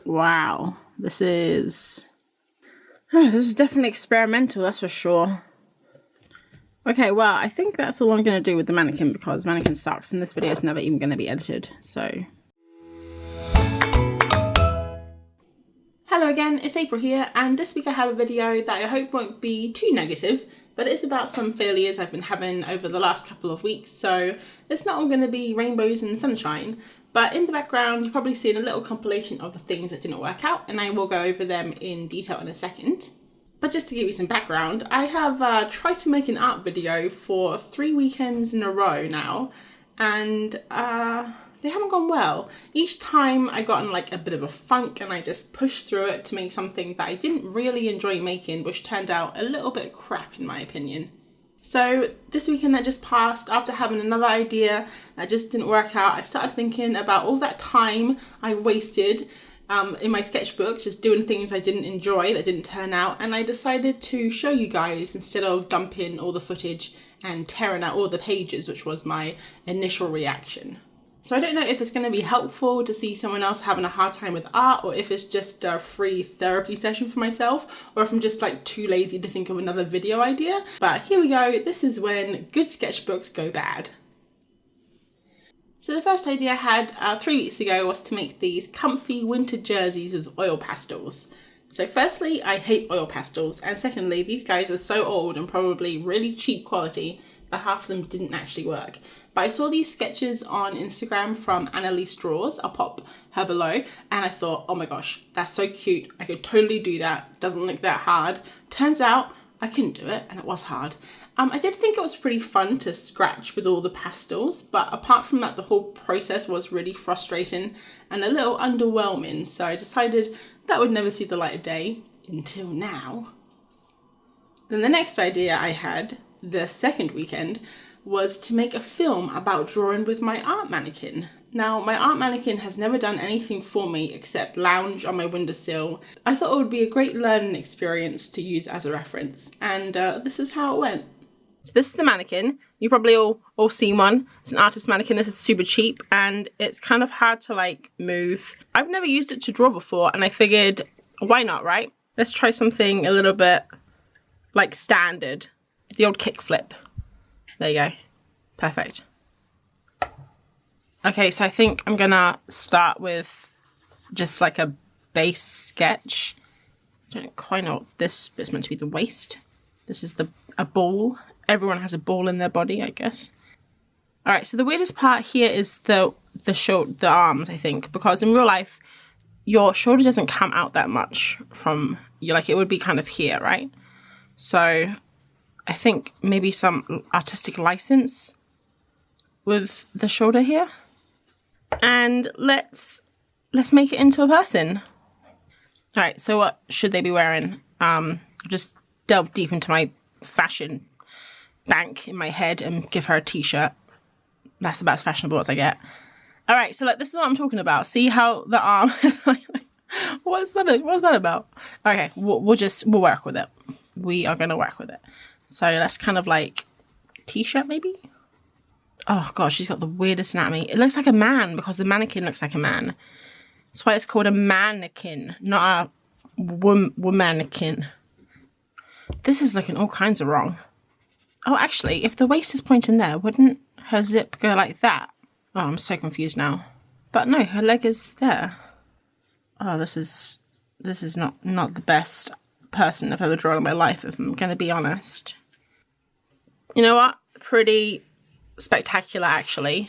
Wow, this is definitely experimental, that's for sure. Okay, well, I think that's all I'm going to do with the mannequin because the mannequin sucks and this video is never even going to be edited, so. Hello again, it's April here, and this week I have a video that I hope won't be too negative, but it's about some failures I've been having over the last couple of weeks, so it's not all going to be rainbows and sunshine, but in the background you're probably seeing a little compilation of the things that didn't work out, and I will go over them in detail in a second. But just to give you some background, I have tried to make an art video for 3 weekends in a row now, and they haven't gone well. Each time I got in like a bit of a funk and I just pushed through it to make something that I didn't really enjoy making, which turned out a little bit crap in my opinion. So this weekend that just passed, after having another idea that just didn't work out, I started thinking about all that time I wasted in my sketchbook, just doing things I didn't enjoy, that didn't turn out, and I decided to show you guys instead of dumping all the footage and tearing out all the pages, which was my initial reaction. So I don't know if it's going to be helpful to see someone else having a hard time with art, or if it's just a free therapy session for myself, or if I'm just like too lazy to think of another video idea. But here we go, this is when good sketchbooks go bad. So the first idea I had 3 weeks ago was to make these comfy winter jerseys with oil pastels. So firstly, I hate oil pastels, and secondly, these guys are so old and probably really cheap quality that half of them didn't actually work. But I saw these sketches on Instagram from Annalise Draws, I'll pop her below, and I thought, oh my gosh, that's so cute, I could totally do that, doesn't look that hard. Turns out I couldn't do it, and it was hard. I did think it was pretty fun to scratch with all the pastels, but apart from that, the whole process was really frustrating and a little underwhelming, so I decided that would never see the light of day, until now. Then the next idea I had, the second weekend, was to make a film about drawing with my art mannequin. Now, my art mannequin has never done anything for me except lounge on my windowsill. I thought it would be a great learning experience to use as a reference, and this is how it went. So this is the mannequin. You probably all seen one. It's an artist mannequin. This is super cheap and it's kind of hard to like move. I've never used it to draw before and I figured, why not, right? Let's try something a little bit like standard. The old kickflip. There you go. Perfect. Okay, so I think I'm gonna start with just like a base sketch. I don't quite know what this bit's meant to be, the waist. This is a ball. Everyone has a ball in their body, I guess. All right, so the weirdest part here is the arms, I think, because in real life, your shoulder doesn't come out that much from you, like it would be kind of here, right? So I think maybe some artistic license with the shoulder here. And let's make it into a person. All right, so what should they be wearing? Just delve deep into my fashion bank in my head and give her a t-shirt. That's about as fashionable as I get. All right, so like this is what I'm talking about. See how the arm, what's that about? Okay, we'll work with it. We are gonna work with it. So let's kind of like t-shirt maybe? Oh gosh, she's got the weirdest anatomy. It looks like a man because the mannequin looks like a man. That's why it's called a mannequin, not a womannequin. This is looking all kinds of wrong. Oh, actually, if the waist is pointing there, wouldn't her zip go like that? Oh, I'm so confused now. But no, her leg is there. Oh, this is not the best person I've ever drawn in my life, if I'm going to be honest. You know what? Pretty spectacular, actually.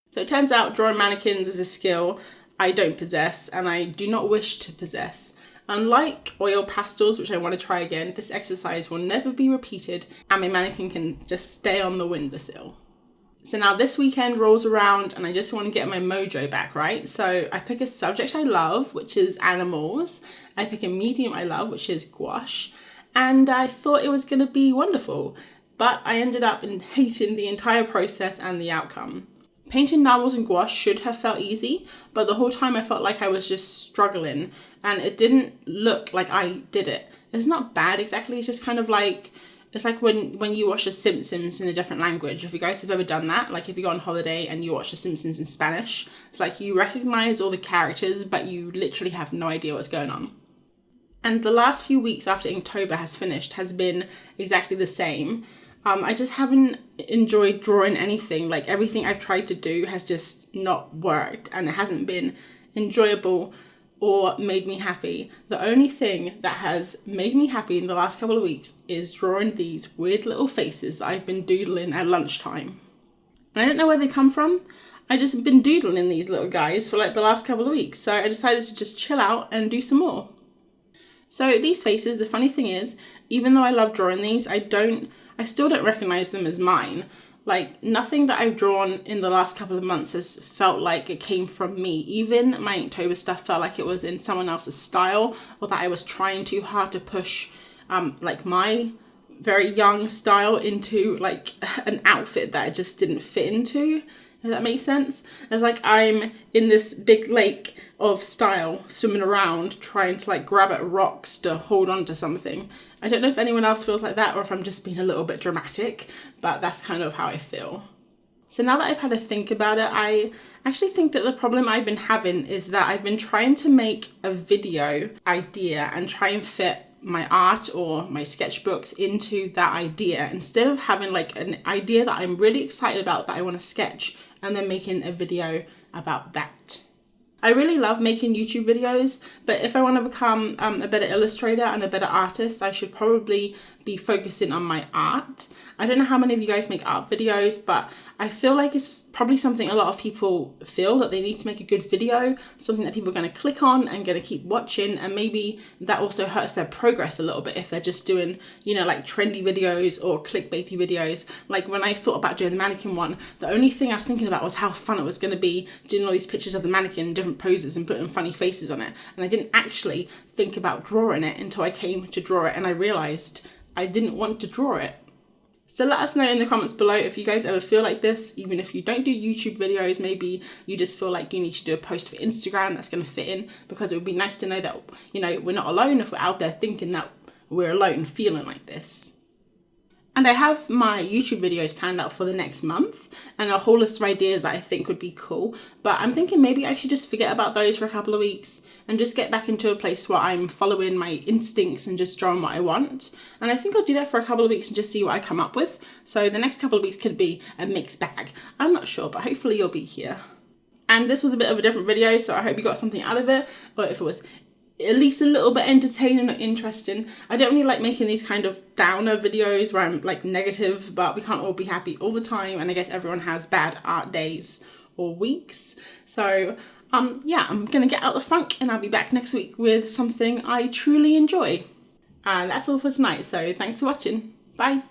So it turns out drawing mannequins is a skill I don't possess, and I do not wish to possess. Unlike oil pastels, which I want to try again, this exercise will never be repeated and my mannequin can just stay on the windowsill. So now this weekend rolls around and I just want to get my mojo back, right? So I pick a subject I love, which is animals. I pick a medium I love, which is gouache. And I thought it was going to be wonderful, but I ended up hating the entire process and the outcome. Painting narwhals and gouache should have felt easy, but the whole time I felt like I was just struggling and it didn't look like I did it. It's not bad exactly, it's just kind of like It's like when you watch The Simpsons in a different language. If you guys have ever done that, like if you go on holiday and you watch The Simpsons in Spanish, it's like you recognize all the characters, but you literally have no idea what's going on. And the last few weeks after Inktober has finished has been exactly the same. I just haven't enjoyed drawing anything. Like everything I've tried to do has just not worked, and it hasn't been enjoyable or made me happy. The only thing that has made me happy in the last couple of weeks is drawing these weird little faces that I've been doodling at lunchtime. And I don't know where they come from. I just been doodling these little guys for like the last couple of weeks. So I decided to just chill out and do some more. So these faces, the funny thing is, even though I love drawing these, I still don't recognize them as mine. Like nothing that I've drawn in the last couple of months has felt like it came from me. Even my Inktober stuff felt like it was in someone else's style, or that I was trying too hard to push like my very young style into like an outfit that I just didn't fit into. If that makes sense? It's like I'm in this big lake of style swimming around trying to like grab at rocks to hold on to something. I don't know if anyone else feels like that or if I'm just being a little bit dramatic, but that's kind of how I feel. So now that I've had a think about it, I actually think that the problem I've been having is that I've been trying to make a video idea and try and fit my art or my sketchbooks into that idea, instead of having like an idea that I'm really excited about that I want to sketch and then making a video about that. I really love making YouTube videos, but if I want to become a better illustrator and a better artist, I should probably be focusing on my art. I don't know how many of you guys make art videos, but I feel like it's probably something a lot of people feel that they need to make a good video, something that people are going to click on and going to keep watching, and maybe that also hurts their progress a little bit if they're just doing, you know, like trendy videos or clickbaity videos. Like when I thought about doing the mannequin one, the only thing I was thinking about was how fun it was going to be doing all these pictures of the mannequin in different poses and putting funny faces on it. And I didn't actually think about drawing it until I came to draw it and I realised I didn't want to draw it. So let us know in the comments below if you guys ever feel like this, even if you don't do YouTube videos, maybe you just feel like you need to do a post for Instagram that's going to fit in, because it would be nice to know that, you know, we're not alone if we're out there thinking that we're alone feeling like this. And I have my YouTube videos planned out for the next month and a whole list of ideas that I think would be cool. But I'm thinking maybe I should just forget about those for a couple of weeks and just get back into a place where I'm following my instincts and just drawing what I want. And I think I'll do that for a couple of weeks and just see what I come up with. So the next couple of weeks could be a mixed bag. I'm not sure, but hopefully you'll be here. And this was a bit of a different video, so I hope you got something out of it, or if it was at least a little bit entertaining or interesting. I don't really like making these kind of downer videos where I'm like negative, but we can't all be happy all the time, and I guess everyone has bad art days or weeks. So yeah, I'm gonna get out the funk and I'll be back next week with something I truly enjoy. And that's all for tonight, so thanks for watching. Bye.